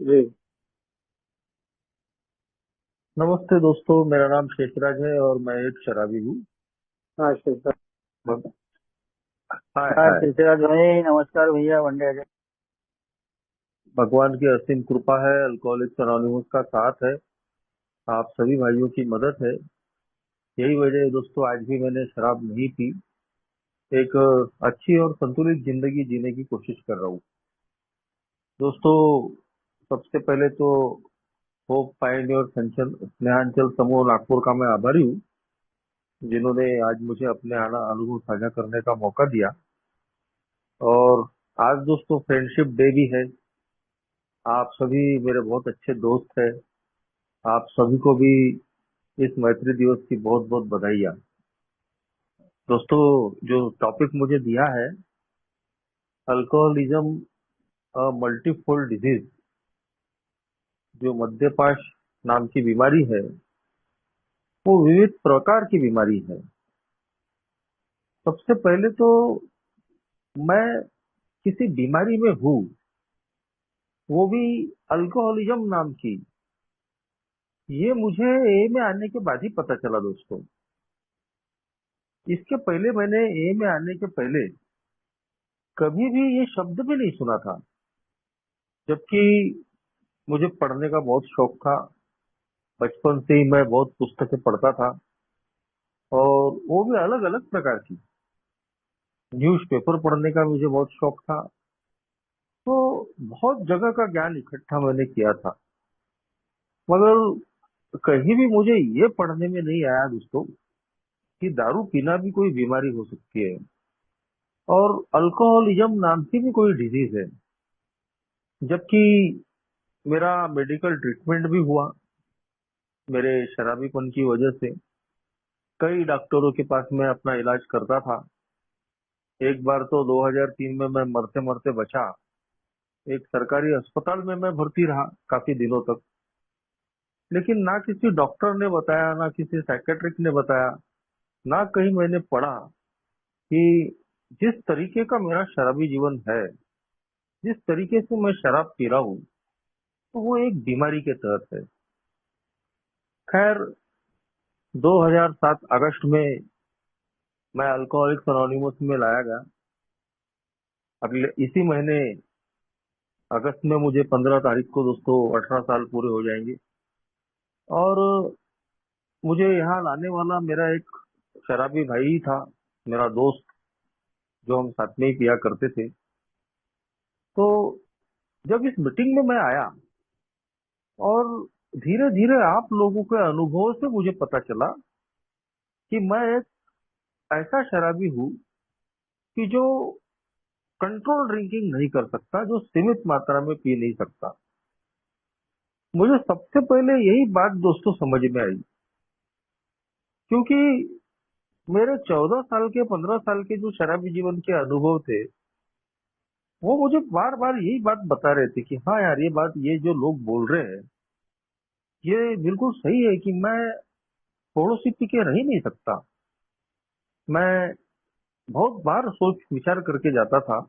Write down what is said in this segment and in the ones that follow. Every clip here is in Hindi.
जी। नमस्ते दोस्तों, मेरा नाम शेषराज है और मैं एक शराबी हूँ। हाँ शिवराज। भग- हाय हाँ हाय। शिवराज भाई, नमस्कार भैया, वंदे जय। भगवान की असीम कृपा है, अल्कोहलिक्स अनोनिमस का साथ है, आप सभी भाइयों की मदद है। यही वजह है दोस्तों, आज भी मैंने शराब नहीं पी। एक अच्छी और संतुलित जिंदगी जीने की कोशिश कर रहा हूँ दोस्तों। सबसे पहले तो होप पायोनियर संचल स्नेहांचल समूह नागपुर का मैं आभारी हूँ, जिन्होंने आज मुझे अपने आना अनुभव साझा करने का मौका दिया। और आज दोस्तों फ्रेंडशिप डे भी है। आप सभी मेरे बहुत अच्छे दोस्त हैं। आप सभी को भी इस मैत्री दिवस की बहुत बहुत बधाइयाँ दोस्तों। जो टॉपिक मुझे दिया है, अल्कोहलिज्म अ मल्टीफोल्ड डिजीज, जो मद्यपाश नाम की बीमारी है, वो विविध प्रकार की बीमारी है। सबसे पहले तो मैं किसी बीमारी में हूँ, वो भी अल्कोहलिज्म नाम की, ये मुझे ए में आने के बाद ही पता चला दोस्तों। इसके पहले मैंने ए में आने के पहले कभी भी ये शब्द भी नहीं सुना था। जबकि मुझे पढ़ने का बहुत शौक था, बचपन से ही मैं बहुत पुस्तकें पढ़ता था, और वो भी अलग अलग प्रकार की। न्यूज़पेपर पढ़ने का मुझे बहुत शौक था। तो बहुत जगह का ज्ञान इकट्ठा मैंने किया था, मगर कहीं भी मुझे ये पढ़ने में नहीं आया दोस्तों कि दारू पीना भी कोई बीमारी हो सकती है, और अल्कोहलिज्म नाम की भी कोई डिजीज है। जबकि मेरा मेडिकल ट्रीटमेंट भी हुआ मेरे शराबीपन की वजह से। कई डॉक्टरों के पास मैं अपना इलाज करता था। एक बार तो 2003 में मैं मरते मरते बचा। एक सरकारी अस्पताल में मैं भर्ती रहा काफी दिनों तक। लेकिन ना किसी डॉक्टर ने बताया, ना किसी साइकेट्रिक ने बताया, ना कहीं मैंने पढ़ा कि जिस तरीके का मेरा शराबी जीवन है, जिस तरीके से मैं शराब पी रहा हूँ, तो वो एक बीमारी के तहत है। खैर, 2007 अगस्त में मैं अल्कोहलिक्स अनोनिमस में लाया गया। अगले इसी महीने अगस्त में मुझे 15 तारीख को दोस्तों 18 साल पूरे हो जाएंगे। और मुझे यहाँ लाने वाला मेरा एक शराबी भाई ही था, मेरा दोस्त, जो हम साथ में ही पिया करते थे। तो जब इस मीटिंग में मैं आया, और धीरे धीरे आप लोगों के अनुभव से मुझे पता चला कि मैं एक ऐसा शराबी हूँ कि जो कंट्रोल ड्रिंकिंग नहीं कर सकता, जो सीमित मात्रा में पी नहीं सकता। मुझे सबसे पहले यही बात दोस्तों समझ में आई, क्योंकि मेरे 14 साल के 15 साल के जो शराबी जीवन के अनुभव थे, वो मुझे बार बार यही बात बता रहे थे कि हाँ यार, ये बात, ये जो लोग बोल रहे हैं, ये बिल्कुल सही है कि मैं थोड़ो सी पी के रह ही नहीं सकता। मैं बहुत बार सोच विचार करके जाता था।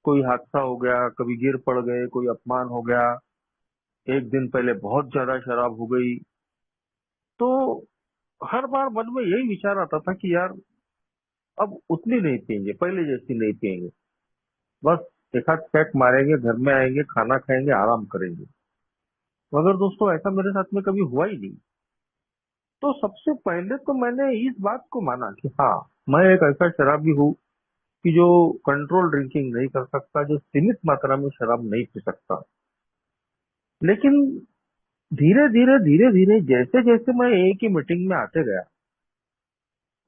कोई हादसा हो गया, कभी गिर पड़ गए, कोई अपमान हो गया, एक दिन पहले बहुत ज्यादा शराब हो गई, तो हर बार मन में यही विचार आता था कि यार, अब उतनी नहीं पियेंगे, पहले जैसी नहीं पियेंगे, बस एक आध पैक मारेंगे, घर में आएंगे, खाना खाएंगे, आराम करेंगे। मगर दोस्तों ऐसा मेरे साथ में कभी हुआ ही नहीं। तो सबसे पहले तो मैंने इस बात को माना कि हाँ, मैं एक ऐसा शराबी हूँ कि जो कंट्रोल ड्रिंकिंग नहीं कर सकता, जो सीमित मात्रा में शराब नहीं पी सकता। लेकिन धीरे धीरे जैसे जैसे मैं एक ही मीटिंग में आते गया,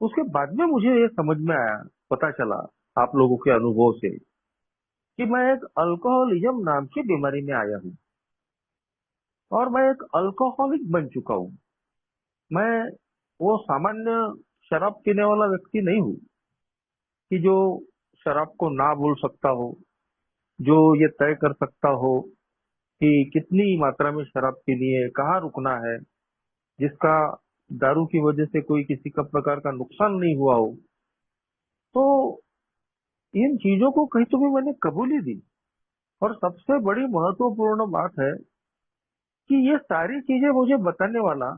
उसके बाद में मुझे ये समझ में आया, पता चला आप लोगों के अनुभव से, कि मैं एक अल्कोहलिज्म नाम की बीमारी में आया हूँ, और मैं एक अल्कोहलिक बन चुका हूँ। मैं वो सामान्य शराब पीने वाला व्यक्ति नहीं हूँ कि जो शराब को ना भूल सकता हो, जो ये तय कर सकता हो कि कितनी मात्रा में शराब पीनी है, कहाँ रुकना है, जिसका दारू की वजह से कोई किसी का प्रकार का नुकसान नहीं हुआ हो। तो इन चीजों को कहीं तो भी मैंने कबूली दी। और सबसे बड़ी महत्वपूर्ण बात है कि ये सारी चीजें मुझे बताने वाला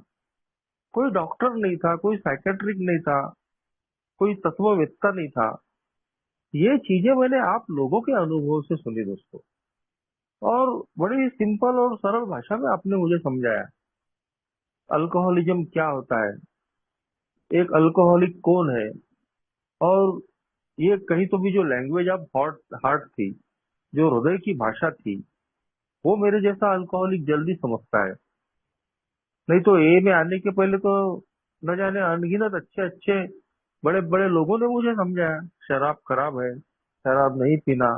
कोई डॉक्टर नहीं था, कोई साइकेट्रिक नहीं था, कोई तत्ववेत्ता नहीं था। ये चीजें मैंने आप लोगों के अनुभव से सुनी दोस्तों, और बड़ी सिंपल और सरल भाषा में आपने मुझे समझाया अल्कोहलिज्म क्या होता है, एक अल्कोहलिक कौन है। और ये कहीं तो भी जो लैंग्वेज ऑफ हार्ट हार्ट थी, जो हृदय की भाषा थी, वो मेरे जैसा अल्कोहलिक जल्दी समझता है। नहीं तो ए में आने के पहले तो न जाने अनगिनत अच्छे अच्छे बड़े बड़े लोगों ने मुझे समझाया शराब खराब है, शराब नहीं पीना।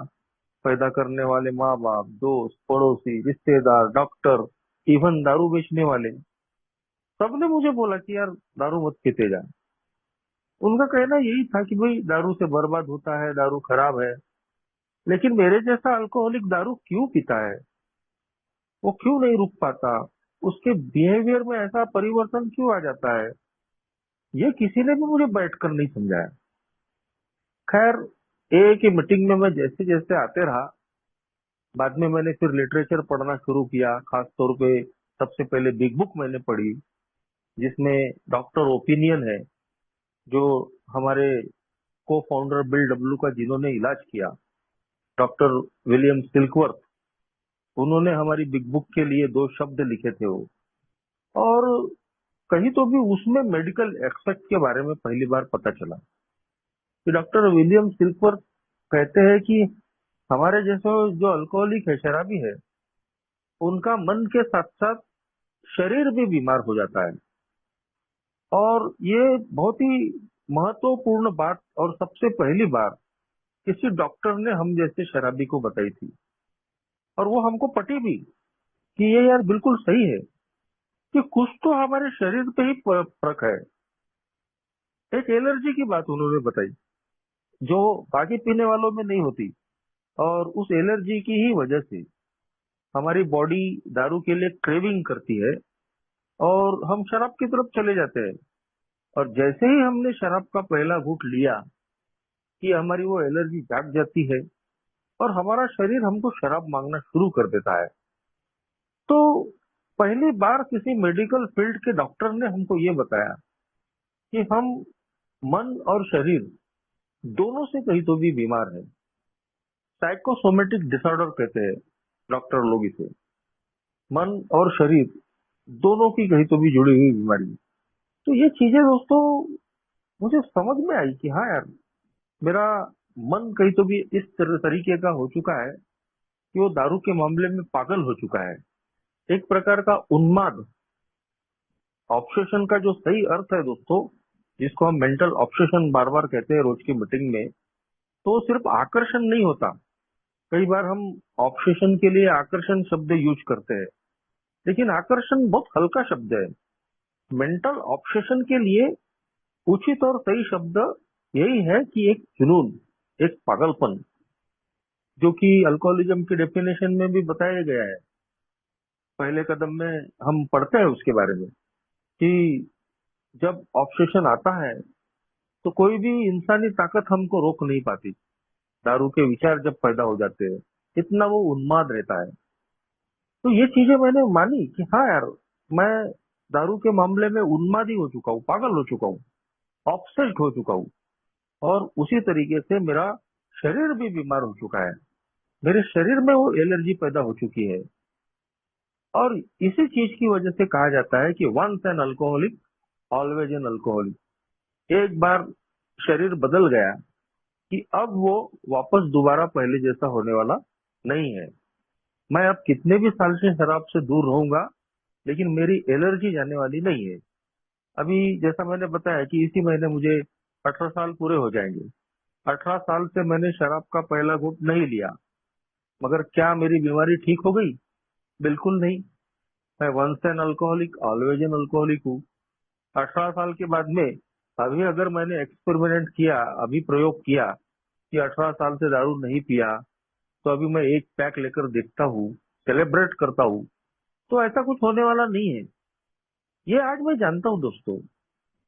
पैदा करने वाले माँ बाप, दोस्त, पड़ोसी, रिश्तेदार, डॉक्टर, इवन दारू बेचने वाले, सबने मुझे बोला कि यार दारू मत पीते जा। उनका कहना यही था कि भाई दारू से बर्बाद होता है, दारू खराब है। लेकिन मेरे जैसा अल्कोहलिक दारू क्यों पीता है, वो क्यों नहीं रुक पाता, उसके बिहेवियर में ऐसा परिवर्तन क्यों आ जाता है, ये किसी ने भी मुझे बैठकर नहीं समझाया। खैर, ए की मीटिंग में मैं जैसे जैसे आते रहा, बाद में मैंने फिर लिटरेचर पढ़ना शुरू किया। खास तौर पे सबसे पहले बिग बुक मैंने पढ़ी, जिसमें डॉक्टर ओपिनियन है, जो हमारे को फाउंडर बिल डब्ल्यू का जिन्होंने इलाज किया, डॉक्टर विलियम सिल्कवर्थ, उन्होंने हमारी बिग बुक के लिए दो शब्द लिखे थे वो। और कहीं तो भी उसमें मेडिकल एक्सपेक्ट के बारे में पहली बार पता चला कि डॉक्टर विलियम सिल्कवर्थ कहते हैं कि हमारे जैसे जो अल्कोहलिक है, शराबी है, उनका मन के साथ साथ शरीर भी बीमार हो जाता है। और ये बहुत ही महत्वपूर्ण बात और सबसे पहली बार किसी डॉक्टर ने हम जैसे शराबी को बताई थी, और वो हमको पटी भी कि ये यार बिल्कुल सही है कि कुछ तो हमारे शरीर पे ही फर्क है। एक एलर्जी की बात उन्होंने बताई जो बाकी पीने वालों में नहीं होती, और उस एलर्जी की ही वजह से हमारी बॉडी दारू के लिए क्रेविंग करती है और हम शराब की तरफ चले जाते हैं। और जैसे ही हमने शराब का पहला घूंट लिया कि हमारी वो एलर्जी जाग जाती है और हमारा शरीर हमको शराब मांगना शुरू कर देता है। तो पहली बार किसी मेडिकल फील्ड के डॉक्टर ने हमको ये बताया कि हम मन और शरीर दोनों से कहीं तो भी बीमार है। साइकोसोमेटिक डिसऑर्डर कहते हैं डॉक्टर लोग इसे, मन और शरीर दोनों की कहीं तो भी जुड़ी हुई बीमारी। तो ये चीजें दोस्तों मुझे समझ में आई कि हाँ यार, मेरा मन कहीं तो भी इस तरीके का हो चुका है कि वो दारू के मामले में पागल हो चुका है। एक प्रकार का उन्माद, ऑब्सेशन का जो सही अर्थ है दोस्तों, जिसको हम मेंटल ऑब्सेशन बार बार कहते हैं रोज की मीटिंग में, तो सिर्फ आकर्षण नहीं होता। कई बार हम ऑब्सेशन के लिए आकर्षण शब्द यूज करते हैं, लेकिन आकर्षण बहुत हल्का शब्द है। मेंटल ऑब्सेशन के लिए उचित और सही शब्द यही है कि एक जुनून, एक पागलपन, जो कि अल्कोहलिज्म की डेफिनेशन में भी बताया गया है। पहले कदम में हम पढ़ते हैं उसके बारे में कि जब ऑब्सेशन आता है तो कोई भी इंसानी ताकत हमको रोक नहीं पाती। दारू के विचार जब पैदा हो जाते हैं, इतना वो उन्माद रहता है। तो ये चीजें मैंने मानी कि हाँ यार, मैं दारू के मामले में उन्मादी हो चुका हूँ, पागल हो चुका हूँ, ऑब्सेस्ड हो चुका हूँ। और उसी तरीके से मेरा शरीर भी बीमार हो चुका है, मेरे शरीर में वो एलर्जी पैदा हो चुकी है। और इसी चीज की वजह से कहा जाता है कि once an alcoholic always an alcoholic. एक बार शरीर बदल गया कि अब वो वापस दोबारा पहले जैसा होने वाला नहीं है। मैं अब कितने भी साल से शराब से दूर रहूंगा, लेकिन मेरी एलर्जी जाने वाली नहीं है। अभी जैसा मैंने बताया कि इसी महीने मुझे 18 साल पूरे हो जाएंगे। 18 साल से मैंने शराब का पहला घूंट नहीं लिया, मगर क्या मेरी बीमारी ठीक हो गई? बिल्कुल नहीं। मैं once an alcoholic always an alcoholic हूँ। 18 साल के बाद में अभी अगर मैंने एक्सपेरिमेंट किया, अभी प्रयोग किया कि 18 साल से दारू नहीं पिया, तो अभी मैं एक पैक लेकर देखता हूँ, सेलिब्रेट करता हूँ, तो ऐसा कुछ होने वाला नहीं है। ये आज मैं जानता हूँ दोस्तों,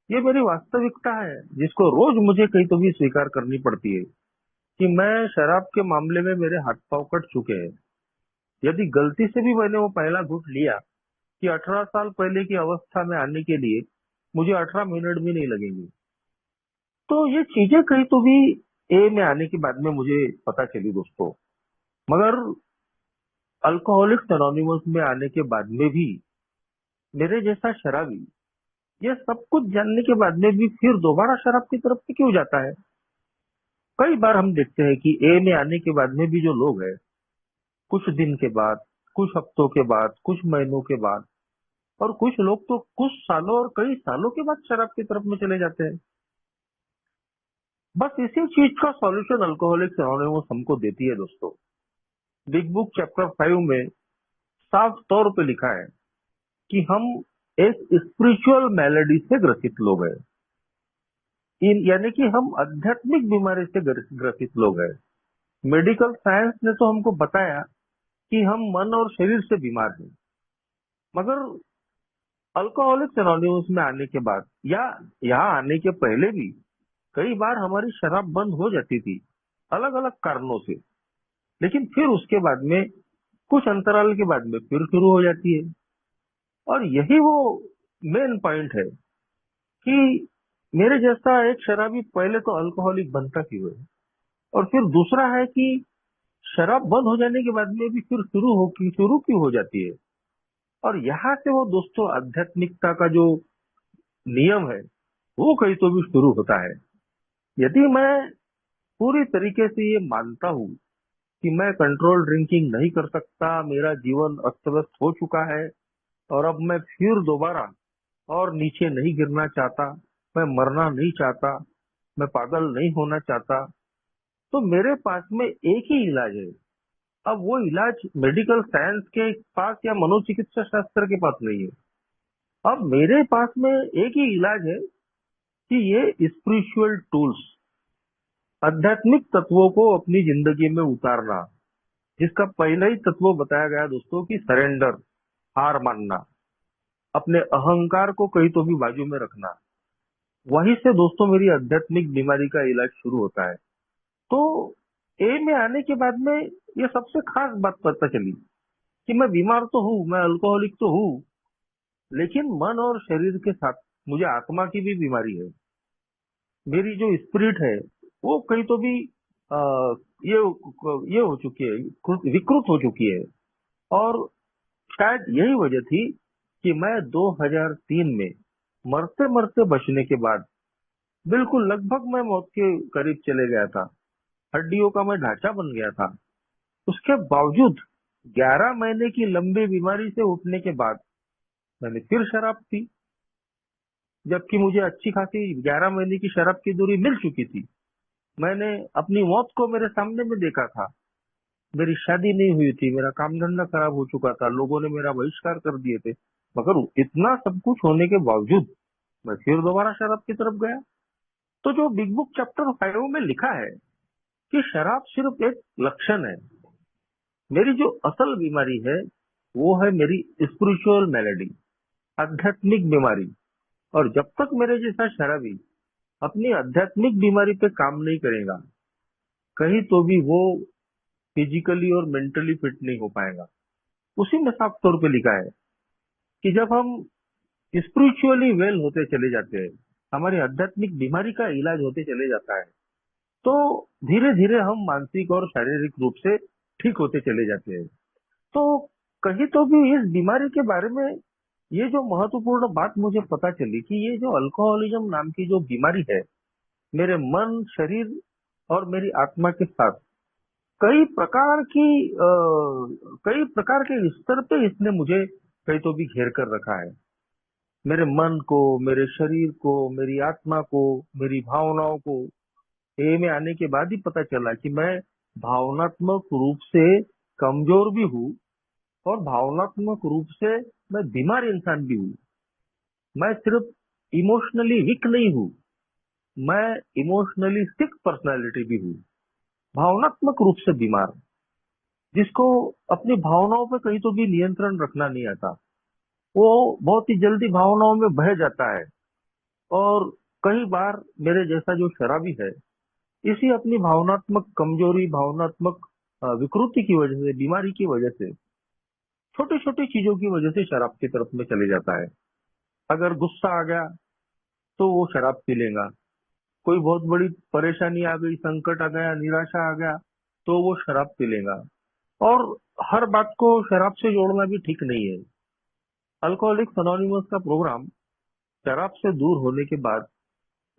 ये मेरी वास्तविकता है जिसको रोज मुझे कहीं तो भी स्वीकार करनी पड़ती है कि मैं शराब के मामले में मेरे हाथ पांव कट चुके हैं। यदि गलती से भी मैंने वो पहला घूंट लिया कि 18 साल पहले की अवस्था में आने के लिए मुझे 18 मिनट भी नहीं लगेंगे। तो ये चीजें कहीं तो भी ए में आने के बाद में मुझे पता चली दोस्तों। मगर अल्कोहलिक्स एनोनिमस में आने के बाद में भी मेरे जैसा शराबी ये सब कुछ जानने के बाद में भी फिर दोबारा शराब की तरफ से क्यों जाता है? कई बार हम देखते हैं कि ए में आने के बाद में भी जो लोग हैं, कुछ दिन के बाद, कुछ हफ्तों के बाद, कुछ महीनों के बाद, और कुछ लोग तो कुछ सालों और कई सालों के बाद शराब की तरफ में चले जाते हैं। बस इसी चीज का सॉल्यूशन अल्कोहलिक्स एनोनिमस हमको देती है दोस्तों। बिग बुक चैप्टर 5 में साफ तौर पे लिखा है कि हम एक स्पिरिचुअल मैलेडी से ग्रसित लोग हैं। यानी कि हम आध्यात्मिक बीमारी से ग्रसित लोग हैं। मेडिकल साइंस ने तो हमको बताया कि हम मन और शरीर से बीमार हैं, मगर अल्कोहलिक्स एनोनिमस में आने के बाद या यहाँ आने के पहले भी कई बार हमारी शराब बंद हो जाती थी अलग अलग कारणों से, लेकिन फिर उसके बाद में कुछ अंतराल के बाद में फिर शुरू हो जाती है। और यही वो मेन पॉइंट है कि मेरे जैसा एक शराबी पहले तो अल्कोहलिक बनता क्यों है, और फिर दूसरा है कि शराब बंद हो जाने के बाद में भी फिर शुरू क्यों हो जाती है। और यहाँ से वो दोस्तों आध्यात्मिकता का जो नियम है वो कहीं तो भी शुरू होता है। यदि मैं पूरी तरीके से ये मानता हूँ कि मैं कंट्रोल ड्रिंकिंग नहीं कर सकता, मेरा जीवन अस्त व्यस्त हो चुका है और अब मैं फिर दोबारा और नीचे नहीं गिरना चाहता, मैं मरना नहीं चाहता, मैं पागल नहीं होना चाहता, तो मेरे पास में एक ही इलाज है। अब वो इलाज मेडिकल साइंस के पास या मनोचिकित्सा शास्त्र के पास नहीं है। अब मेरे पास में एक ही इलाज है कि ये स्पिरिचुअल टूल्स, आध्यात्मिक तत्वों को अपनी जिंदगी में उतारना, जिसका पहला ही तत्व बताया गया दोस्तों कि सरेंडर, हार मानना, अपने अहंकार को कहीं तो भी बाजू में रखना। वहीं से दोस्तों मेरी आध्यात्मिक बीमारी का इलाज शुरू होता है। तो ए में आने के बाद में ये सबसे खास बात पता चली कि मैं बीमार तो हूँ, मैं अल्कोहलिक तो हूँ, लेकिन मन और शरीर के साथ मुझे आत्मा की भी बीमारी है। मेरी जो स्पिरिट है वो कहीं तो भी आ, ये ये हो चुकी है, विकृत हो चुकी है। और शायद यही वजह थी कि मैं 2003 में मरते मरते बचने के बाद बिल्कुल लगभग मैं मौत के करीब चले गया था, हड्डियों का मैं ढांचा बन गया था। उसके बावजूद 11 महीने की लंबी बीमारी से उठने के बाद मैंने फिर शराब पी, जबकि मुझे अच्छी खासी 11 महीने की शराब की दूरी मिल चुकी थी। मैंने अपनी मौत को मेरे सामने में देखा था। मेरी शादी नहीं हुई थी, मेरा काम धंधा खराब हो चुका था, लोगों ने मेरा बहिष्कार कर दिए थे, मगर इतना सब कुछ होने के बावजूद मैं फिर दोबारा शराब की तरफ गया। तो जो बिग बुक चैप्टर 5 में लिखा है कि शराब सिर्फ एक लक्षण है, मेरी जो असल बीमारी है वो है मेरी स्पिरिचुअल मैलेडी, आध्यात्मिक बीमारी। और जब तक मेरे जैसा शराबी अपनी आध्यात्मिक बीमारी पे काम नहीं करेगा, कहीं तो भी वो फिजिकली और मेंटली फिट नहीं हो पाएगा। उसी में साफ तौर पे लिखा है कि जब हम स्पिरिचुअली वेल होते चले जाते हैं, हमारी आध्यात्मिक बीमारी का इलाज होते चले जाता है, तो धीरे धीरे हम मानसिक और शारीरिक रूप से ठीक होते चले जाते हैं। तो कहीं तो भी इस बीमारी के बारे में ये जो महत्वपूर्ण बात मुझे पता चली कि ये जो अल्कोहलिज्म नाम की जो बीमारी है, मेरे मन, शरीर और मेरी आत्मा के साथ कई प्रकार की कई प्रकार के स्तर पे इसने मुझे कहीं तो भी घेर कर रखा है। मेरे मन को, मेरे शरीर को, मेरी आत्मा को, मेरी भावनाओं को। ए में आने के बाद ही पता चला कि मैं भावनात्मक रूप से कमजोर भी हूँ और भावनात्मक रूप से मैं बीमार इंसान भी हूँ। मैं सिर्फ इमोशनली वीक नहीं हूँ, मैं इमोशनली सिक पर्सनालिटी भी हूँ, भावनात्मक रूप से बीमार, जिसको अपनी भावनाओं पे कहीं तो भी नियंत्रण रखना नहीं आता। वो बहुत ही जल्दी भावनाओं में बह जाता है। और कई बार मेरे जैसा जो शराबी है, इसी अपनी भावनात्मक कमजोरी, भावनात्मक विकृति की वजह से, बीमारी की वजह से छोटी छोटी चीजों की वजह से शराब की तरफ में चले जाता है। अगर गुस्सा आ गया तो वो शराब पी लेगा। कोई बहुत बड़ी परेशानी आ गई, संकट आ गया, निराशा आ गया, तो वो शराब पी लेगा। और हर बात को शराब से जोड़ना भी ठीक नहीं है। अल्कोहलिक्स अनोनिमस का प्रोग्राम शराब से दूर होने के बाद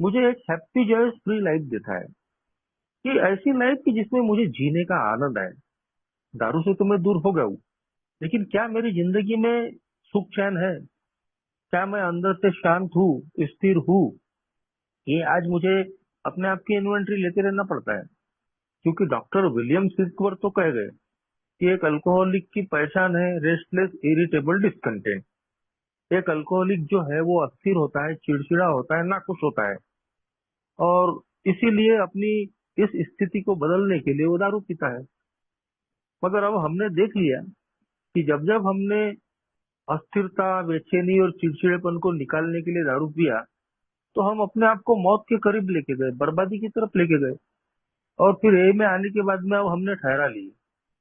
मुझे एक हैप्पी जॉयस फ्री लाइफ देता है, कि ऐसी लाइफ की जिसमें मुझे जीने का आनंद आए। दारू से तो मैं दूर हो गया हूँ, लेकिन क्या मेरी जिंदगी में सुख चैन है? क्या मैं अंदर से शांत हूँ, स्थिर हूँ? ये आज मुझे अपने आप की इन्वेंटरी लेते रहना पड़ता है, क्योंकि डॉक्टर विलियम सिल्कवर्थ तो कह गए कि एक अल्कोहलिक की पहचान है रेस्टलेस इरिटेबल डिस्कंटेंट। एक अल्कोहलिक जो है वो अस्थिर होता है, चिड़चिड़ा होता है, नाखुश होता है, और इसीलिए अपनी इस स्थिति को बदलने के लिए वो दारू पीता है। मगर अब हमने देख लिया कि जब जब हमने अस्थिरता, बेचैनी और चिड़चिड़ेपन को निकालने के लिए दारू पिया, तो हम अपने आप को मौत के करीब लेके गए, बर्बादी की तरफ लेके गए। और फिर ए में आने के बाद में अब हमने ठहरा ली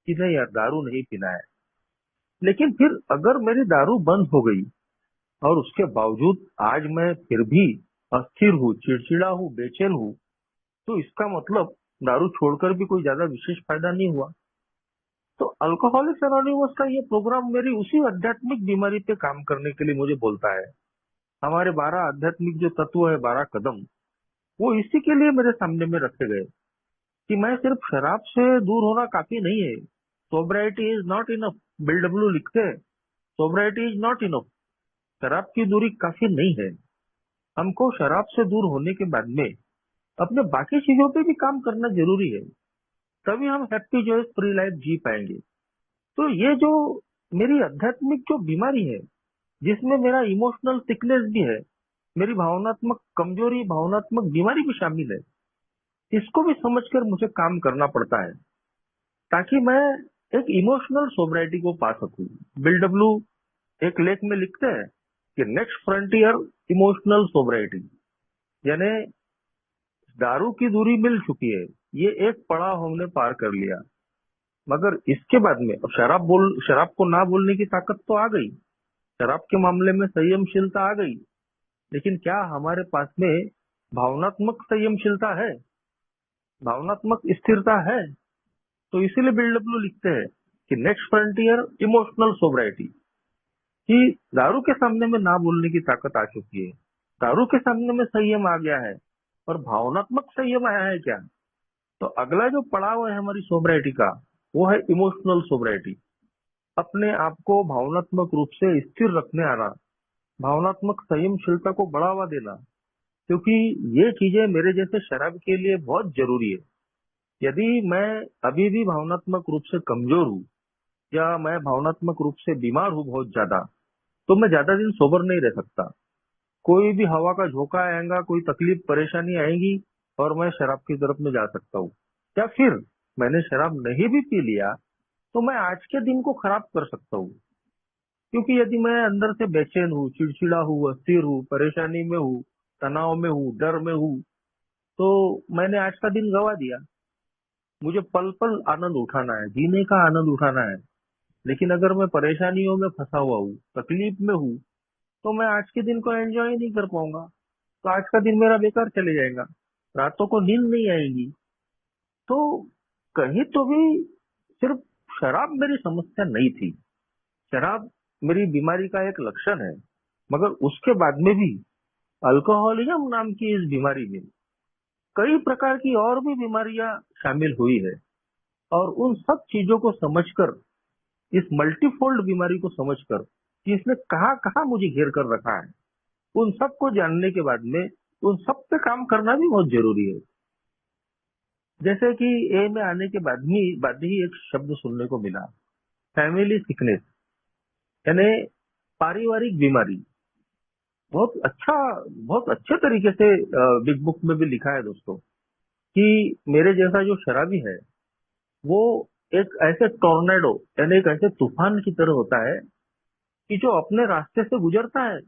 कि नहीं यार, दारू नहीं पीना है। लेकिन फिर अगर मेरी दारू बंद हो गई और उसके बावजूद आज मैं फिर भी अस्थिर हूँ, चिड़चिड़ा हूँ, बेचैन हूँ, तो इसका मतलब दारू छोड़कर भी कोई ज्यादा विशेष फायदा नहीं हुआ। तो अल्कोहलिक्स एनोनिमस का ये प्रोग्राम मेरी उसी आध्यात्मिक बीमारी पे काम करने के लिए मुझे बोलता है। हमारे 12 आध्यात्मिक जो तत्व है, 12 कदम, वो इसी के लिए मेरे सामने में रखे गए कि मैं सिर्फ शराब से दूर होना काफी नहीं है। Sobriety is not enough. Bill W लिखते हैं, सोब्राइटी इज नॉट इनफ। शराब की दूरी काफी नहीं है। हमको शराब से दूर होने के बाद में अपने बाकी चीजों पे भी काम करना जरूरी है, तभी हम हैप्पी जॉयस फ्री लाइफ जी पाएंगे। तो ये जो मेरी आध्यात्मिक जो बीमारी है, जिसमें मेरा इमोशनल सिकनेस भी है, मेरी भावनात्मक कमजोरी, भावनात्मक बीमारी भी शामिल है, इसको भी समझकर मुझे काम करना पड़ता है, ताकि मैं एक इमोशनल सोब्राइटी को पा सकूं। बिल डब्ल्यू एक लेख में लिखते हैं कि नेक्स्ट फ्रंटियर इमोशनल सोब्राइटी, यानी दारू की दूरी मिल चुकी है, ये एक पड़ाव हमने पार कर लिया। मगर इसके बाद में अब शराब को ना बोलने की ताकत तो आ गई, शराब के मामले में संयमशीलता आ गई, लेकिन क्या हमारे पास में भावनात्मक संयमशीलता है, भावनात्मक स्थिरता है? तो इसीलिए बिल डब्ल्यू लिखते हैं कि नेक्स्ट फ्रंटियर इमोशनल सोब्राइटी, कि दारू के सामने में ना बोलने की ताकत आ चुकी है, दारू के सामने में संयम आ गया है, और भावनात्मक संयम आया है क्या? तो अगला जो पड़ाव है हमारी सोब्राइटी का, वो है इमोशनल सोब्राइटी। अपने आप को भावनात्मक रूप से स्थिर रखने आना, भावनात्मक संयमशीलता को बढ़ावा देना, क्योंकि ये चीजें मेरे जैसे शराब के लिए बहुत जरूरी है। यदि मैं अभी भी भावनात्मक रूप से कमजोर हूँ, या मैं भावनात्मक रूप से बीमार हूँ बहुत ज्यादा, तो मैं ज्यादा दिन सोबर नहीं रह सकता। कोई भी हवा का झोंका आएगा, कोई तकलीफ परेशानी आएगी, और मैं शराब की तरफ में जा सकता हूँ। या फिर मैंने शराब नहीं भी पी लिया, तो मैं आज के दिन को खराब कर सकता हूँ, क्योंकि यदि मैं अंदर से बेचैन हूँ, चिड़चिड़ा हूँ, अस्थिर हूँ, परेशानी में हूँ, तनाव में हूँ, डर में हूँ, तो मैंने आज का दिन गवा दिया। मुझे पल पल आनंद उठाना है, जीने का आनंद उठाना है। लेकिन अगर मैं परेशानियों में फंसा हुआ हूँ, तकलीफ में हूँ, तो मैं आज के दिन को एंजॉय नहीं कर पाऊंगा। तो आज का दिन मेरा बेकार चले जाएगा, रातों को नींद नहीं आएगी। तो कहीं तो भी सिर्फ शराब मेरी समस्या नहीं थी, शराब मेरी बीमारी का एक लक्षण है। मगर उसके बाद में भी अल्कोहलिज्म नाम की इस बीमारी में कई प्रकार की और भी बीमारियां शामिल हुई है। और उन सब चीजों को समझकर, इस मल्टीफोल्ड बीमारी को समझकर कि इसने कहाँ कहाँ मुझे घेर कर रखा है, उन सब को जानने के बाद में उन सब पे काम करना भी बहुत जरूरी है। जैसे कि ए में आने के बाद ही एक शब्द सुनने को मिला, फैमिली सिकनेस, यानी पारिवारिक बीमारी। बहुत अच्छे तरीके से बिग बुक में भी लिखा है दोस्तों, कि मेरे जैसा जो शराबी है, वो एक ऐसे टोर्नेडो, यानी एक ऐसे तूफान की तरह होता है, कि जो अपने रास्ते से गुजरता है,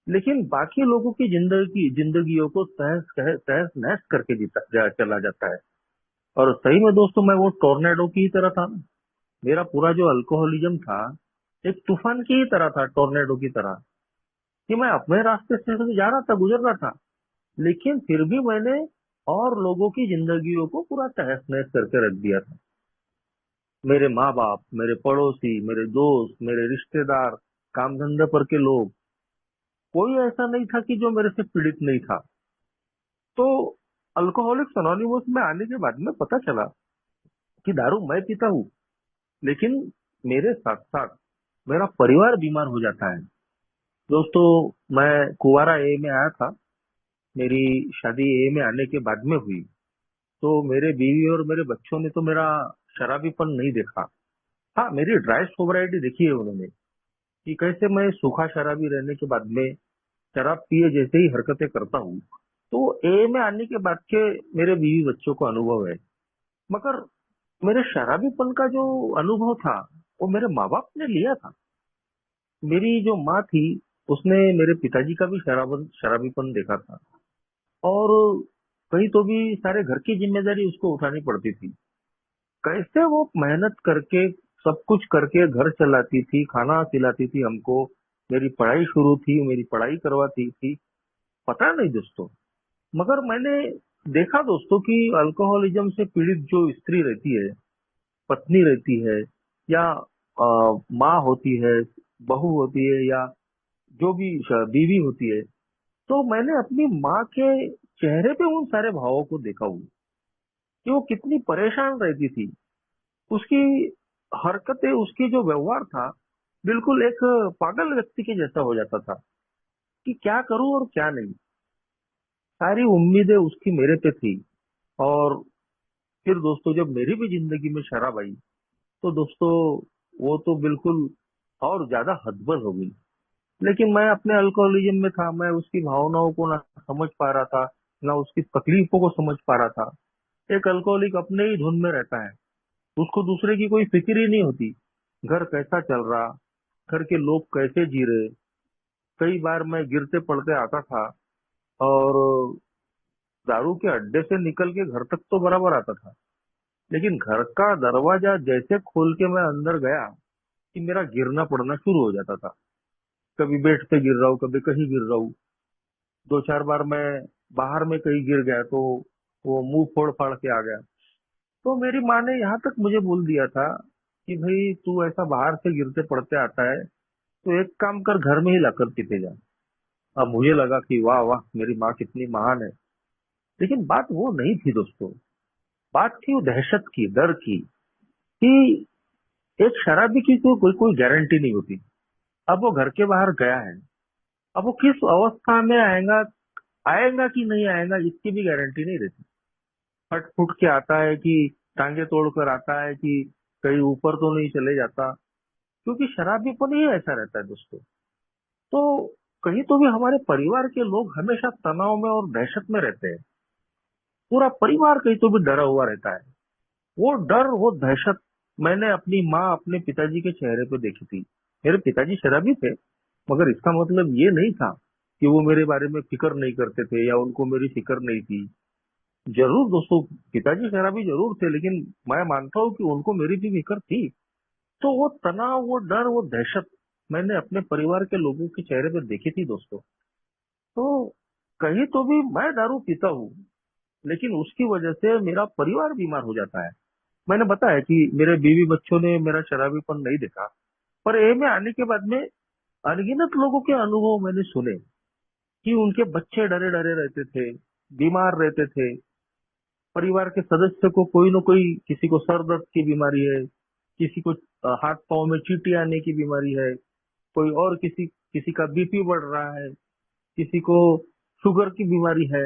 लेकिन बाकी लोगों की जिंदगियों को तहस नहस करके चला जाता है। और सही में दोस्तों, मैं वो टोर्नेडो की ही तरह था ना। मेरा पूरा जो अल्कोहलिज्म था, एक तूफान की ही तरह था, टोर्नेडो की तरह, कि मैं अपने रास्ते से तो जा रहा था, गुजर रहा था, लेकिन फिर भी मैंने और लोगों की जिंदगियों को पूरा तहस नहस करके रख दिया था। मेरे माँ बाप, मेरे पड़ोसी, मेरे दोस्त, मेरे रिश्तेदार, काम धंधे पर के लोग, कोई ऐसा नहीं था कि जो मेरे से पीड़ित नहीं था। तो अल्कोहलिक्स अनोनिमस में आने के बाद में पता चला कि दारू मैं पीता हूँ, लेकिन मेरे साथ साथ मेरा परिवार बीमार हो जाता है। दोस्तों, मैं कुंवारा ए में आया था। मेरी शादी ए में आने के बाद में हुई। तो मेरे बीवी और मेरे बच्चों ने तो मेरा शराबीपन नहीं देखा। हाँ, मेरी ड्राई सोबराइटी देखी है उन्होंने, कि कैसे मैं सूखा शराबी रहने के बाद में शराब पिए जैसे ही हरकतें करता हूँ। तो ए में आने के बाद के मेरे बीवी बच्चों को अनुभव है। मगर मेरे शराबीपन का जो अनुभव था, वो मेरे माँ बाप ने लिया था। मेरी जो माँ थी, उसने मेरे पिताजी का भी शराबीपन देखा था। और कहीं तो भी सारे घर की जिम्मेदारी उसको उठानी पड़ती थी। कैसे वो मेहनत करके, सब कुछ करके घर चलाती थी, खाना खिलाती थी हमको, मेरी पढ़ाई शुरू थी, मेरी पढ़ाई करवाती थी, पता नहीं दोस्तों। मगर मैंने देखा दोस्तों कि अल्कोहलिज्म से पीड़ित जो स्त्री रहती है, पत्नी रहती है, या माँ होती है, बहू होती है, या जो भी बीवी होती है, तो मैंने अपनी माँ के चेहरे पे उन सारे भावों को देखा हूँ कि वो कितनी परेशान रहती थी। उसकी हरकतें, उसकी जो व्यवहार था, बिल्कुल एक पागल व्यक्ति के जैसा हो जाता था, कि क्या करूं और क्या नहीं। सारी उम्मीदें उसकी मेरे पे थी। और फिर दोस्तों, जब मेरी भी जिंदगी में शराब आई, तो दोस्तों वो तो बिल्कुल और ज्यादा हदबल हो गई। लेकिन मैं अपने अल्कोहलिज्म में था, मैं उसकी भावनाओं को ना समझ पा रहा था, ना उसकी तकलीफों को समझ पा रहा था। एक अल्कोहलिक अपने ही धुन में रहता है, उसको दूसरे की कोई फिक्र ही नहीं होती। घर कैसा चल रहा, घर के लोग कैसे जी रहे। कई बार मैं गिरते पड़ते आता था, और दारू के अड्डे से निकल के घर तक तो बराबर आता था, लेकिन घर का दरवाजा जैसे खोल के मैं अंदर गया, कि मेरा गिरना पड़ना शुरू हो जाता था। कभी बेड पे गिर रहा हूँ, कभी कहीं गिर रहा हूँ। दो चार बार मैं बाहर में कहीं गिर गया, तो वो मुंह फोड़ फाड़ के आ गया। तो मेरी माँ ने यहाँ तक मुझे बोल दिया था कि भाई, तू ऐसा बाहर से गिरते पड़ते आता है, तो एक काम कर, घर में ही लाकर पीते जा। अब मुझे लगा कि वाह वाह, मेरी माँ कितनी महान है। लेकिन बात वो नहीं थी दोस्तों। बात थी वो दहशत की, डर की, कि एक शराबी की तो कोई कोई गारंटी नहीं होती। अब वो घर के बाहर गया है, अब वो किस अवस्था में आएगा, आएगा कि नहीं आएगा, इसकी भी गारंटी नहीं रहती। फट फुट के आता है, कि टांगे तोड़कर आता है, कि कहीं ऊपर तो नहीं चले जाता। क्योंकि शराबीपन ही ऐसा रहता है दोस्तों। तो कहीं तो भी हमारे परिवार के लोग हमेशा तनाव में और दहशत में रहते हैं। पूरा परिवार कहीं तो भी डरा हुआ रहता है। वो डर, वो दहशत मैंने अपनी माँ, अपने पिताजी के चेहरे पे देखी थी। मेरे पिताजी शराबी थे, मगर इसका मतलब ये नहीं था कि वो मेरे बारे में फिक्र नहीं करते थे, या उनको मेरी फिक्र नहीं थी। जरूर दोस्तों, पिताजी शराबी जरूर थे, लेकिन मैं मानता हूँ कि उनको मेरी भी फिक्र थी। तो वो तनाव, वो डर, वो दहशत मैंने अपने परिवार के लोगों के चेहरे पे देखी थी दोस्तों। तो कहीं तो भी मैं दारू पीता हूँ, लेकिन उसकी वजह से मेरा परिवार बीमार हो जाता है। मैंने बताया कि मेरे बीवी बच्चों ने मेरा शराबीपन नहीं देखा, पर ए में आने के बाद में अनगिनत लोगों के अनुभव मैंने सुने, कि उनके बच्चे डरे डरे रहते थे, बीमार रहते थे। परिवार के सदस्य को कोई न कोई, किसी को सर दर्द की बीमारी है, किसी को हाथ पांव में चींटी आने की बीमारी है, कोई और किसी किसी का बीपी बढ़ रहा है, किसी को शुगर की बीमारी है।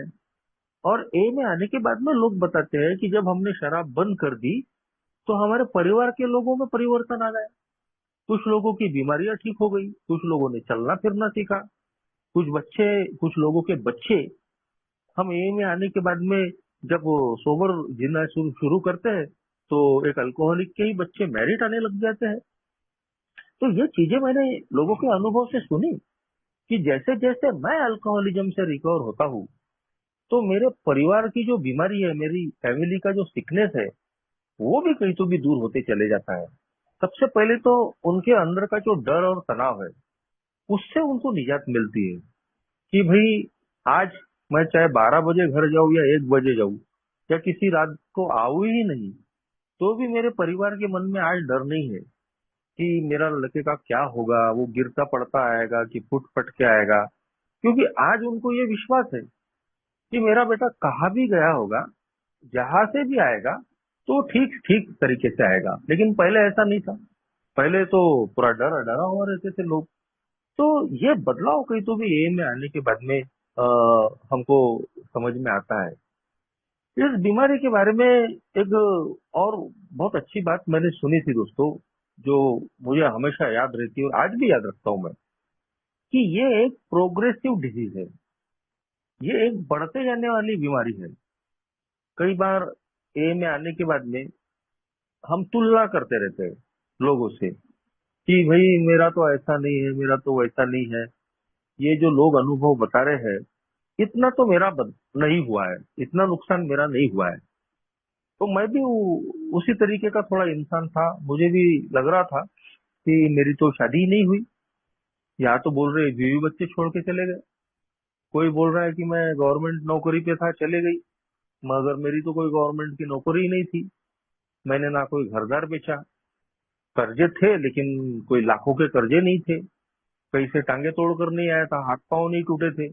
और ए में आने के बाद में लोग बताते हैं कि जब हमने शराब बंद कर दी, तो हमारे परिवार के लोगों में परिवर्तन आ गया। कुछ लोगों की बीमारियां ठीक हो गई, कुछ लोगों ने चलना फिरना सीखा, कुछ लोगों के बच्चे, हम ए में आने के बाद में जब वो सोबर जीना शुरू शुरू करते हैं, तो एक अल्कोहलिक के ही बच्चे मैरिड आने लग जाते हैं। तो ये चीजें मैंने लोगों के अनुभव से सुनी, कि जैसे जैसे मैं अल्कोहलिज्म से रिकवर होता हूँ, तो मेरे परिवार की जो बीमारी है, मेरी फैमिली का जो सिकनेस है, वो भी कहीं तो भी दूर होते चले जाता है। सबसे पहले तो उनके अंदर का जो डर और तनाव है उससे उनको निजात मिलती है कि भाई आज मैं चाहे 12 बजे घर जाऊं या 1 बजे जाऊं या किसी रात को आऊं ही नहीं, तो भी मेरे परिवार के मन में आज डर नहीं है कि मेरा लड़के का क्या होगा, वो गिरता पड़ता आएगा कि फुट फट के आएगा। क्योंकि आज उनको ये विश्वास है कि मेरा बेटा कहाँ भी गया होगा, जहां से भी आएगा तो ठीक ठीक तरीके से आएगा। लेकिन पहले ऐसा नहीं था। पहले तो पूरा डरा डरा हुआ रहते थे लोग। तो ये बदलाव कहीं तो भी ए में आने के बाद में हमको समझ में आता है। इस बीमारी के बारे में एक और बहुत अच्छी बात मैंने सुनी थी दोस्तों, जो मुझे हमेशा याद रहती है और आज भी याद रखता हूं मैं, कि ये एक प्रोग्रेसिव डिजीज है। ये एक बढ़ते जाने वाली बीमारी है। कई बार ए में आने के बाद में हम तुलना करते रहते हैं लोगों से कि भाई मेरा तो ऐसा नहीं है, मेरा तो वैसा नहीं है। ये जो लोग अनुभव बता रहे हैं, इतना तो मेरा नहीं हुआ है, इतना नुकसान मेरा नहीं हुआ है। तो मैं भी उसी तरीके का थोड़ा इंसान था। मुझे भी लग रहा था कि मेरी तो शादी ही नहीं हुई। यहाँ तो बोल रहे बीवी बच्चे छोड़ के चले गए, कोई बोल रहा है कि मैं गवर्नमेंट नौकरी पे था चले गई, मगर मेरी तो कोई गवर्नमेंट की नौकरी ही नहीं थी। मैंने ना कोई घरदार बेचा। कर्जे थे लेकिन कोई लाखों के कर्जे नहीं थे। कहीं से टांगे तोड़कर नहीं आया था, हाथ पांव नहीं टूटे थे,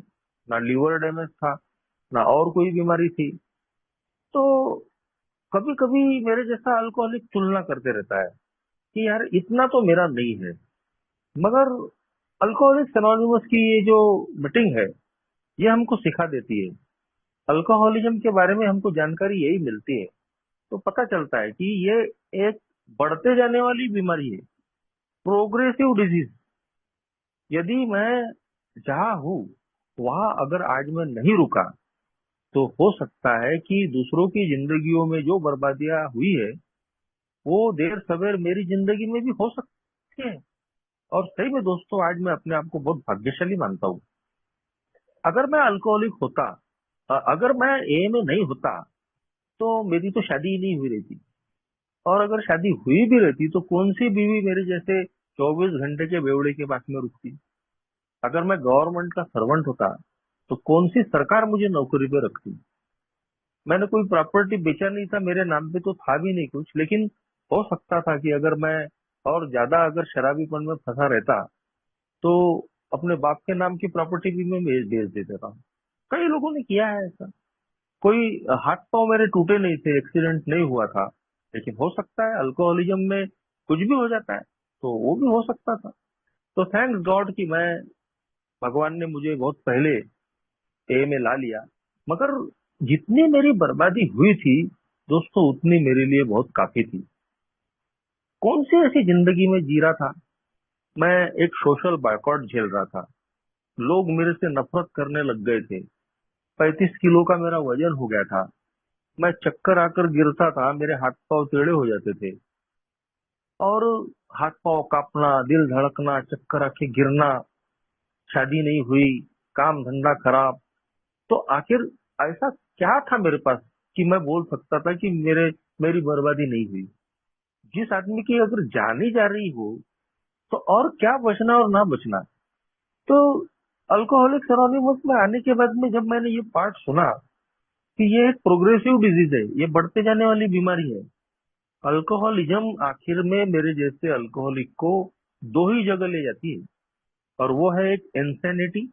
ना लीवर डैमेज था, ना और कोई बीमारी थी। तो कभी कभी मेरे जैसा अल्कोहलिक तुलना करते रहता है कि यार इतना तो मेरा नहीं है। मगर अल्कोहलिक्स एनोनिमस की ये जो मीटिंग है, ये हमको सिखा देती है। अल्कोहलिज्म के बारे में हमको जानकारी यही मिलती है। तो पता चलता है कि ये एक बढ़ते जाने वाली बीमारी है, प्रोग्रेसिव डिजीज। यदि मैं जहाँ हूँ वहां अगर आज मैं नहीं रुका, तो हो सकता है कि दूसरों की जिंदगियों में जो बर्बादियां हुई है वो देर सवेर मेरी जिंदगी में भी हो सकती है। और सही में दोस्तों, आज मैं अपने आप को बहुत भाग्यशाली मानता हूँ। अगर मैं अल्कोहलिक होता, अगर मैं ए में नहीं होता, तो मेरी तो शादी ही नहीं हुई रहती। और अगर शादी हुई भी रहती तो कौन सी बीवी मेरे जैसे 24 घंटे के बेवड़े के पास में रुकती। अगर मैं गवर्नमेंट का सर्वेंट होता तो कौन सी सरकार मुझे नौकरी पे रखती। मैंने कोई प्रॉपर्टी बेचा नहीं था, मेरे नाम पे तो था भी नहीं कुछ। लेकिन हो सकता था कि अगर मैं और ज्यादा अगर शराबीपन में फंसा रहता, तो अपने बाप के नाम की प्रॉपर्टी भी मैं बेच बेच देता था। कई लोगों ने किया है ऐसा। कोई हाथ पांव मेरे टूटे नहीं थे, एक्सीडेंट नहीं हुआ था, लेकिन हो सकता है अल्कोहलिज्म में कुछ भी हो जाता है, तो वो भी हो सकता था। तो थैंक्स गॉड कि मैं, भगवान ने मुझे बहुत पहले ए में ला लिया। मगर जितनी मेरी बर्बादी हुई थी दोस्तों, उतनी मेरे लिए बहुत काफी थी। कौन सी ऐसी जिंदगी में जी रहा था। मैं एक सोशल बायकॉट झेल रहा था। लोग मेरे से नफरत करने लग गए थे। 35 किलो का मेरा वजन हो गया था। मैं चक्कर आकर गिरता था, मेरे हाथ पांव टेढ़े हो जाते थे। और हाथ पांव कांपना, दिल धड़कना, चक्कर आके गिरना, शादी नहीं हुई, काम धंधा खराब। तो आखिर ऐसा क्या था मेरे पास कि मैं बोल सकता था कि मेरी बर्बादी नहीं हुई। जिस आदमी की अगर जान ही जा रही हो, तो और क्या बचना और ना बचना। तो अल्कोहलिक्स एनोनिमस में आने के बाद में जब मैंने ये पार्ट सुना कि ये एक प्रोग्रेसिव डिजीज है, ये बढ़ते जाने वाली बीमारी है। अल्कोहलिज्म आखिर में मेरे जैसे अल्कोहलिक को दो ही जगह ले जाती है, और वो है एक इंसैनिटी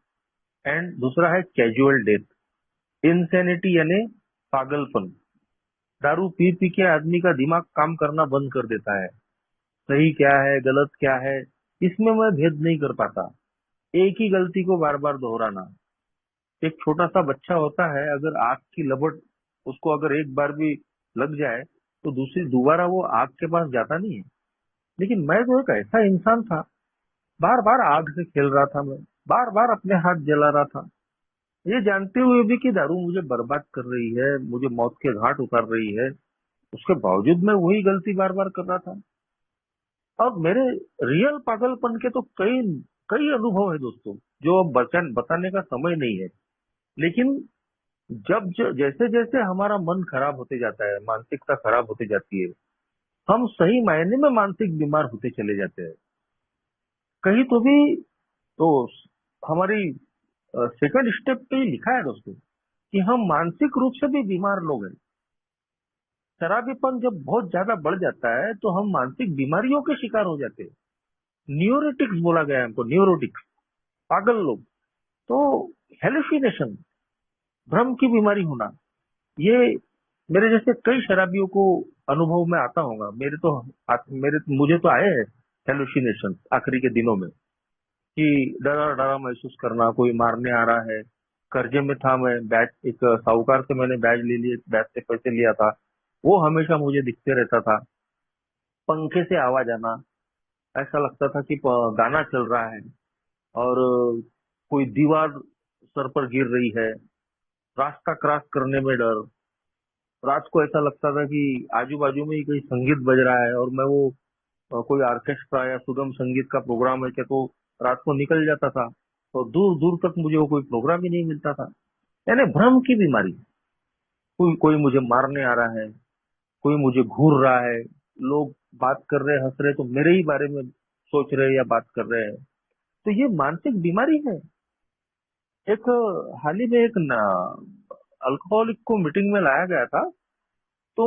एंड दूसरा है कैजुअल डेथ। इंसैनिटी यानी पागलपन। दारू पी पी के आदमी का दिमाग काम करना बंद कर देता है। सही क्या है गलत क्या है, इसमें मैं भेद नहीं कर पाता। एक ही गलती को बार बार दोहराना। एक छोटा सा बच्चा होता है, अगर आग की लपट उसको अगर एक बार भी लग जाए, तो दूसरी दोबारा वो आग के पास जाता नहीं है। लेकिन मैं तो एक ऐसा इंसान था, बार बार आग से खेल रहा था, मैं बार बार अपने हाथ जला रहा था, ये जानते हुए भी कि दारू मुझे बर्बाद कर रही है, मुझे मौत के घाट उतार रही है। उसके बावजूद मैं वही गलती बार बार कर रहा था। और मेरे रियल पागलपन के तो कई कई अनुभव है दोस्तों, जो अब बताने का समय नहीं है। लेकिन जैसे जैसे हमारा मन खराब होते जाता है, मानसिकता खराब होती जाती है, हम सही मायने में मानसिक बीमार होते चले जाते हैं। कहीं तो भी तो हमारी सेकंड स्टेप पे ही लिखा है दोस्तों कि हम मानसिक रूप से भी बीमार लोग हैं। शराबीपन जब बहुत ज्यादा बढ़ जाता है तो हम मानसिक बीमारियों के शिकार हो जाते हैं। न्यूरोटिक्स बोला गया है हमको, न्यूरोटिक्स, पागल लोग। तो हेलुसिनेशन, भ्रम की बीमारी होना, ये मेरे जैसे कई शराबियों को अनुभव में आता होगा। मुझे तो आए हैं हेलुसिनेशन आखिरी के दिनों में, कि डरा डरा महसूस करना, कोई मारने आ रहा है। कर्जे में था मैं, बैच एक साहूकार से मैंने बैच ले लिए, बैच से पैसे लिया था, वो हमेशा मुझे दिखते रहता था। पंखे से आवाज आना, ऐसा लगता था कि गाना चल रहा है, और कोई दीवार सर पर गिर रही है। रास्ता क्रॉस करने में डर। रात को ऐसा लगता था कि आजू बाजू में ही कोई संगीत बज रहा है, और मैं वो कोई ऑर्केस्ट्रा या सुगम संगीत का प्रोग्राम है क्या, तो रात को निकल जाता था, तो दूर दूर तक मुझे वो कोई प्रोग्राम ही नहीं मिलता था। यानी भ्रम की बीमारी। कोई कोई मुझे मारने आ रहा है, कोई मुझे घूर रहा है, लोग बात कर रहे, हंस रहे, तो मेरे ही बारे में सोच रहे या बात कर रहे हैं। तो ये मानसिक बीमारी है। एक हाल ही में एक अल्कोहलिक को मीटिंग में लाया गया था। तो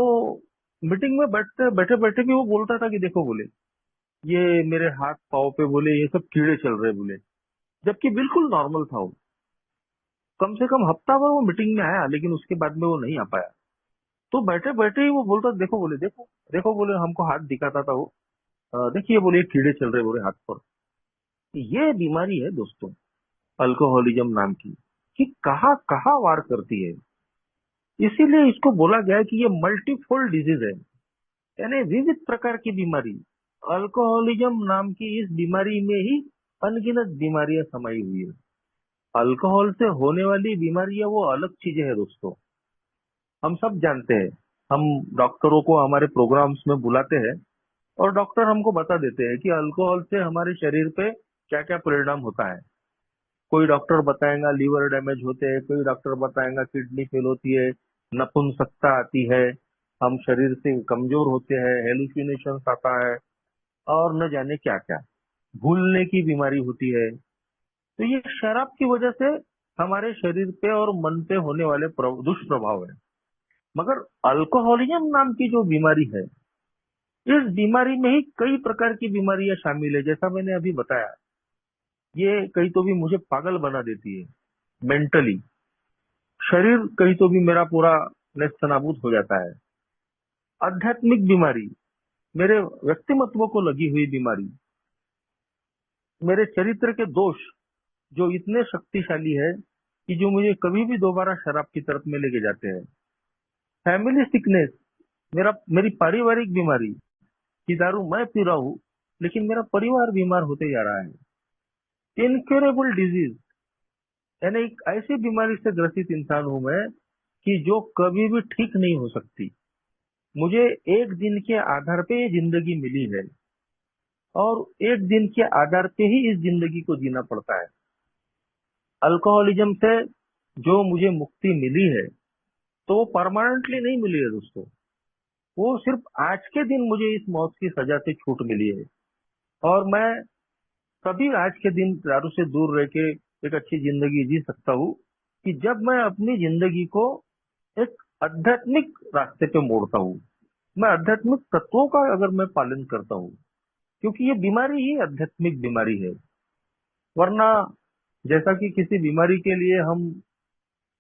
मीटिंग में बैठते बैठे बैठे भी वो बोलता था कि देखो बोले, ये मेरे हाथ पाँव पे बोले ये सब कीड़े चल रहे बोले, जबकि बिल्कुल नॉर्मल था वो। कम से कम हफ्ता भर वो मीटिंग में आया, लेकिन उसके बाद में वो नहीं आ पाया। तो बैठे बैठे ही वो बोलता, देखो बोले, देखो देखो बोले, हमको हाथ दिखाता था वो, देखिए बोले, ये कीड़े चल रहे बोले हाथ पर। ये बीमारी है दोस्तों, अल्कोहलिज्म नाम की, कि कहाँ कहाँ वार करती है। इसीलिए इसको बोला गया है कि ये मल्टीफोल्ड डिजीज है, यानी विविध प्रकार की बीमारी। अल्कोहलिज्म नाम की इस बीमारी में ही अनगिनत बीमारियां समाई हुई है। अल्कोहल से होने वाली बीमारियां वो अलग चीजें हैं दोस्तों, हम सब जानते हैं। हम डॉक्टरों को हमारे प्रोग्राम्स में बुलाते हैं, और डॉक्टर हमको बता देते हैं कि अल्कोहल से हमारे शरीर पे क्या क्या परिणाम होता है। कोई डॉक्टर बताएगा लीवर डैमेज होते हैं, कोई डॉक्टर बताएगा किडनी फेल होती है, नपुंसकता आती है, हम शरीर से कमजोर होते हैं, हेलुसिनेशन आता है, और न जाने क्या क्या, भूलने की बीमारी होती है। तो ये शराब की वजह से हमारे शरीर पे और मन पे होने वाले दुष्प्रभाव है। मगर अल्कोहलिज्म नाम की जो बीमारी है, इस बीमारी में ही कई प्रकार की बीमारियां शामिल है, जैसा मैंने अभी बताया। ये कहीं तो भी मुझे पागल बना देती है मेंटली। शरीर कहीं तो भी मेरा पूरा नेस्तनाबूद हो जाता है। आध्यात्मिक बीमारी, मेरे व्यक्तिमत्व को लगी हुई बीमारी, मेरे चरित्र के दोष जो इतने शक्तिशाली है कि जो मुझे कभी भी दोबारा शराब की तरफ में लेके जाते हैं। फैमिली सिकनेस, मेरी पारिवारिक बीमारी, कि दारू मैं पी रहा हूँ, लेकिन मेरा परिवार बीमार होते जा रहा है। इनक्योरेबल डिजीज, यानी एक ऐसी बीमारी से ग्रसित इंसान हूं मैं कि जो कभी भी ठीक नहीं हो सकती। मुझे एक दिन के आधार पे ये जिंदगी मिली है, और एक दिन के आधार पे ही इस जिंदगी को जीना पड़ता है। अल्कोहलिज्म से जो मुझे मुक्ति मिली है, तो वो परमानेंटली नहीं मिली है दोस्तों। वो सिर्फ आज के दिन मुझे इस मौत की सजा से छूट मिली है, और मैं तभी आज के दिन दारू से दूर रह के एक अच्छी जिंदगी जी सकता हूँ, कि जब मैं अपनी जिंदगी को एक आध्यात्मिक रास्ते पे मोड़ता हूँ। मैं आध्यात्मिक तत्वों का अगर मैं पालन करता हूँ, क्योंकि ये बीमारी ही आध्यात्मिक बीमारी है। वरना जैसा कि किसी बीमारी के लिए हम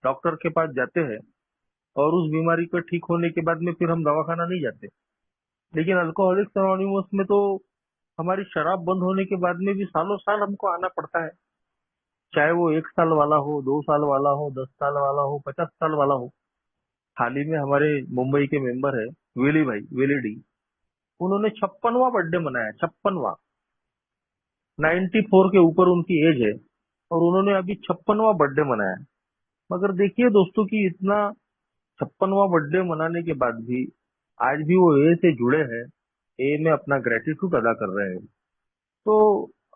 डॉक्टर के पास जाते हैं, और उस बीमारी को ठीक होने के बाद में फिर हम दवाखाना नहीं जाते। लेकिन अल्कोहलिक्स एनोनिमस में तो हमारी शराब बंद होने के बाद में भी सालों साल हमको आना पड़ता है। चाहे वो 1 साल वाला हो, 2 साल वाला हो, 10 साल वाला हो, 50 साल वाला हो। हाल ही में हमारे मुंबई के मेंबर है वेली भाई, वेली डी, उन्होंने 56वां बर्थडे मनाया, 56वां। 94 के ऊपर उनकी एज है, और उन्होंने अभी 56वां बर्थडे मनाया। मगर देखिए दोस्तों कि इतना 56वां बर्थडे मनाने के बाद भी आज भी वो ए से जुड़े हैं, ए में अपना ग्रेटिट्यूड अदा कर रहे हैं। तो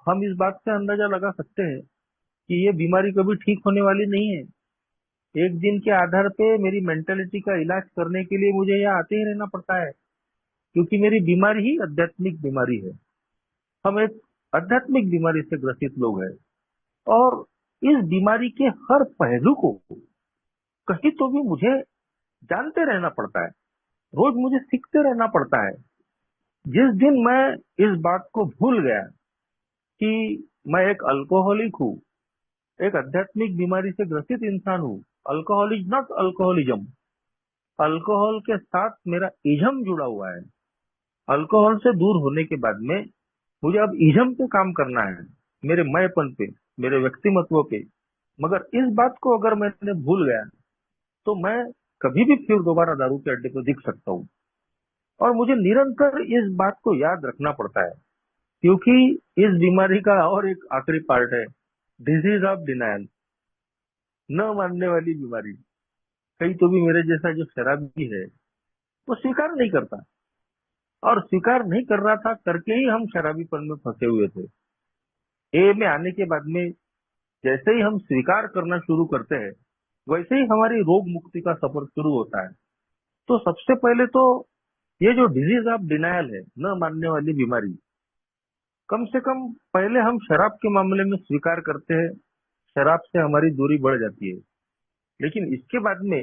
हम इस बात से अंदाजा लगा सकते हैं कि ये बीमारी कभी ठीक होने वाली नहीं है। एक दिन के आधार पे मेरी मेंटेलिटी का इलाज करने के लिए मुझे यहाँ आते ही रहना पड़ता है। क्योंकि मेरी बीमारी ही आध्यात्मिक बीमारी है। हम एक आध्यात्मिक बीमारी से ग्रसित लोग हैं, और इस बीमारी के हर पहलू को कहीं तो भी मुझे जानते रहना पड़ता है, रोज मुझे सीखते रहना पड़ता है। जिस दिन मैं इस बात को भूल गया कि मैं एक अल्कोहलिक हूँ, एक आध्यात्मिक बीमारी से ग्रसित इंसान हूँ, alcohol is not alcoholism, alcohol के साथ मेरा इज्म जुड़ा हुआ है। अल्कोहल से दूर होने के बाद में मुझे अब इज्म पे काम करना है, मेरे मैंपन पे, मेरे व्यक्तिमत्व पे। मगर इस बात को अगर मैंने भूल गया तो मैं कभी भी फिर दोबारा दारू के अड्डे पर दिख सकता हूँ। और मुझे निरंतर इस बात को याद रखना पड़ता है, क्योंकि इस बीमारी का और एक आखिरी पार्ट है, डिजीज ऑफ डिनायल, न मानने वाली बीमारी। कहीं तो भी मेरे जैसा जो शराबी है वो स्वीकार नहीं करता, और स्वीकार नहीं कर रहा था करके ही हम शराबीपन में फंसे हुए थे। ए में आने के बाद में जैसे ही हम स्वीकार करना शुरू करते हैं, वैसे ही हमारी रोग मुक्ति का सफर शुरू होता है। तो सबसे पहले तो ये जो डिजीज ऑफ डिनायल है, न मानने वाली बीमारी, कम से कम पहले हम शराब के मामले में स्वीकार करते हैं, शराब से हमारी दूरी बढ़ जाती है। लेकिन इसके बाद में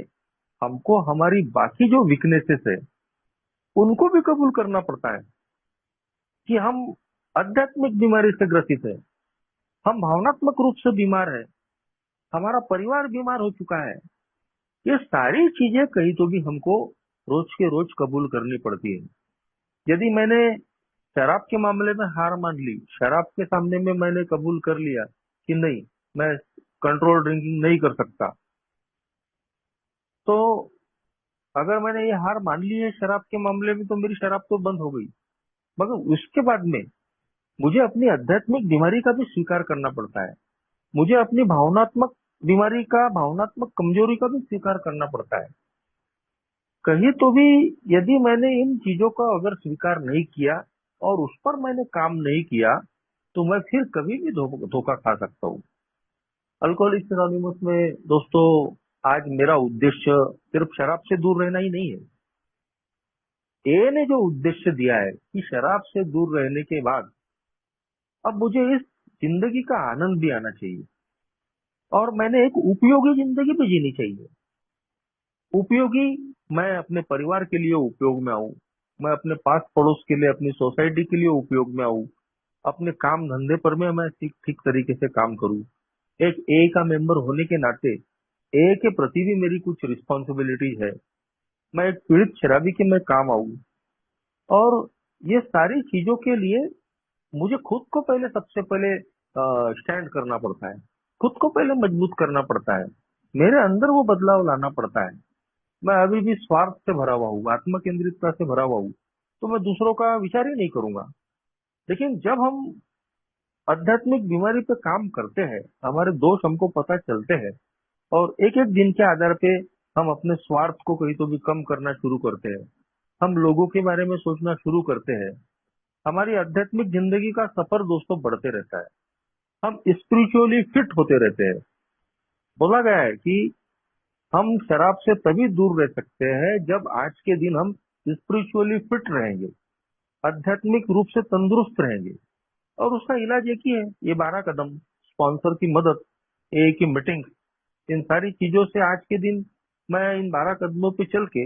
हमको हमारी बाकी जो वीकनेसेस है उनको भी कबूल करना पड़ता है कि हम आध्यात्मिक बीमारी से ग्रसित है, हम भावनात्मक रूप से बीमार है, हमारा परिवार बीमार हो चुका है। ये सारी चीजें कहीं तो भी हमको रोज के रोज कबूल करनी पड़ती है। यदि मैंने शराब के मामले में हार मान ली, शराब के सामने में मैंने कबूल कर लिया कि नहीं, मैं कंट्रोल ड्रिंकिंग नहीं कर सकता, तो अगर मैंने ये हार मान ली है शराब के मामले में, तो मेरी शराब तो बंद हो गई। मगर उसके बाद में मुझे अपनी आध्यात्मिक बीमारी का भी स्वीकार करना पड़ता है, मुझे अपनी भावनात्मक बीमारी का, भावनात्मक कमजोरी का भी स्वीकार करना पड़ता है। कहीं तो भी यदि मैंने इन चीजों का अगर स्वीकार नहीं किया और उस पर मैंने काम नहीं किया, तो मैं फिर कभी भी धोखा खा सकता हूँ। अल्कोहलिक्स एनोनिमस में दोस्तों, आज मेरा उद्देश्य सिर्फ शराब से दूर रहना ही नहीं है। ए ने जो उद्देश्य दिया है कि शराब से दूर रहने के बाद अब मुझे इस जिंदगी का आनंद भी आना चाहिए, और मैंने एक उपयोगी जिंदगी भी जीनी चाहिए। उपयोगी, मैं अपने परिवार के लिए उपयोग में आऊं, मैं अपने पास पड़ोस के लिए, अपनी सोसाइटी के लिए उपयोग में आऊं, अपने काम धंधे पर में मैं ठीक ठीक तरीके से काम करूं। एक ए का मेंबर होने के नाते ए के प्रति भी मेरी कुछ रिस्पॉन्सिबिलिटीज है। मैं एक पीड़ित शराबी के मैं काम आऊं, और ये सारी चीजों के लिए मुझे खुद को पहले, सबसे पहले स्टैंड करना पड़ता है, खुद को पहले मजबूत करना पड़ता है, मेरे अंदर वो बदलाव लाना पड़ता है। मैं अभी भी स्वार्थ से भरा हुआ हूँ, आत्म केंद्रितता से भरा हुआ हूँ, तो मैं दूसरों का विचार ही नहीं करूंगा। लेकिन जब हम आध्यात्मिक बीमारी पे काम करते हैं, हमारे दोष हमको पता चलते हैं, और एक एक दिन के आधार पे हम अपने स्वार्थ को कहीं तो भी कम करना शुरू करते हैं, हम लोगों के बारे में सोचना शुरू करते हैं, हमारी आध्यात्मिक जिंदगी का सफर दोस्तों बढ़ते रहता है, हम स्पिरिचुअली फिट होते रहते हैं। बोला गया है कि हम शराब से तभी दूर रह सकते हैं जब आज के दिन हम स्पिरिचुअली फिट रहेंगे, आध्यात्मिक रूप से तंदुरुस्त रहेंगे। और उसका इलाज एक ही है, ये 12 कदम, स्पॉन्सर की मदद, ए की मीटिंग, इन सारी चीजों से आज के दिन मैं इन 12 कदमों पे चल के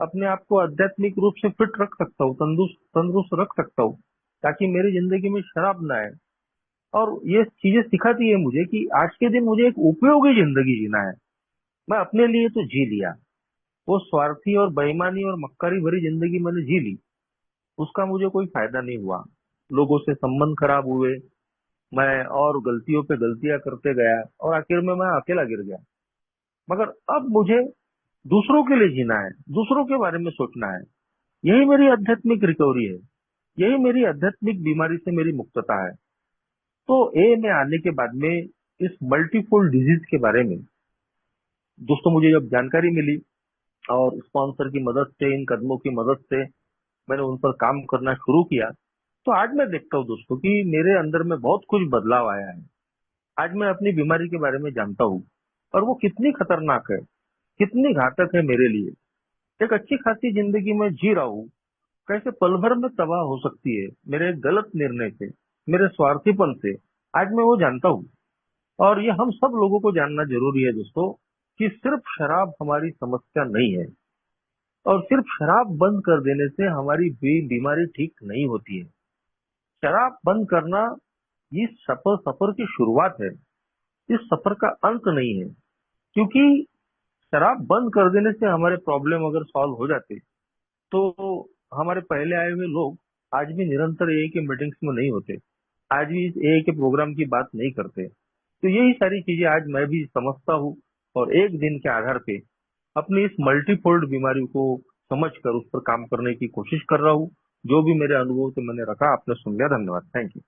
अपने आप को आध्यात्मिक रूप से फिट रख सकता हूँ, तंदुरुस्त तंदुरुस्त रख सकता हूँ, ताकि मेरी जिंदगी में शराब ना आए। और ये चीजें सिखाती है मुझे कि आज के दिन मुझे एक उपयोगी जिंदगी जीना है। मैं अपने लिए तो जी लिया, वो स्वार्थी और बेईमानी और मक्कारी भरी जिंदगी मैंने जी ली, उसका मुझे कोई फायदा नहीं हुआ, लोगों से संबंध खराब हुए, मैं और गलतियों पे गलतियां करते गया, और आखिर में मैं अकेला गिर गया। मगर अब मुझे दूसरों के लिए जीना है, दूसरों के बारे में सोचना है। यही मेरी आध्यात्मिक रिकवरी है, यही मेरी आध्यात्मिक बीमारी से मेरी मुक्तता है। तो ए में आने के बाद में इस मल्टीफोल्ड डिजीज के बारे में दोस्तों मुझे जब जानकारी मिली, और स्पॉन्सर की मदद से, इन कदमों की मदद से मैंने उन पर काम करना शुरू किया, तो आज मैं देखता हूँ दोस्तों कि मेरे अंदर में बहुत कुछ बदलाव आया है। आज मैं अपनी बीमारी के बारे में जानता हूँ, और वो कितनी खतरनाक है, कितनी घातक है मेरे लिए। एक अच्छी खासी जिंदगी में जी रहा हूँ, कैसे पल भर में तबाह हो सकती है मेरे एक गलत निर्णय से, मेरे स्वार्थीपन से, आज मैं वो जानता हूँ। और ये हम सब लोगों को जानना जरूरी है दोस्तों, कि सिर्फ शराब हमारी समस्या नहीं है, और सिर्फ शराब बंद कर देने से हमारी बीमारी ठीक नहीं होती है। शराब बंद करना इस सफर की शुरुआत है, इस सफर का अंत नहीं है। क्योंकि शराब बंद कर देने से हमारे प्रॉब्लम अगर सॉल्व हो जाते, तो हमारे पहले आए हुए लोग आज भी निरंतर एए के मीटिंग्स में नहीं होते, आज भी इस एए के प्रोग्राम की बात नहीं करते। तो यही सारी चीजें आज मैं भी समझता हूँ, और एक दिन के आधार पे अपनी इस मल्टीफोल्ड बीमारी को समझ कर उस पर काम करने की कोशिश कर रहा हूँ। जो भी मेरे अनुभव थे मैंने रखा, आपने सुन लिया। धन्यवाद, थैंक यू।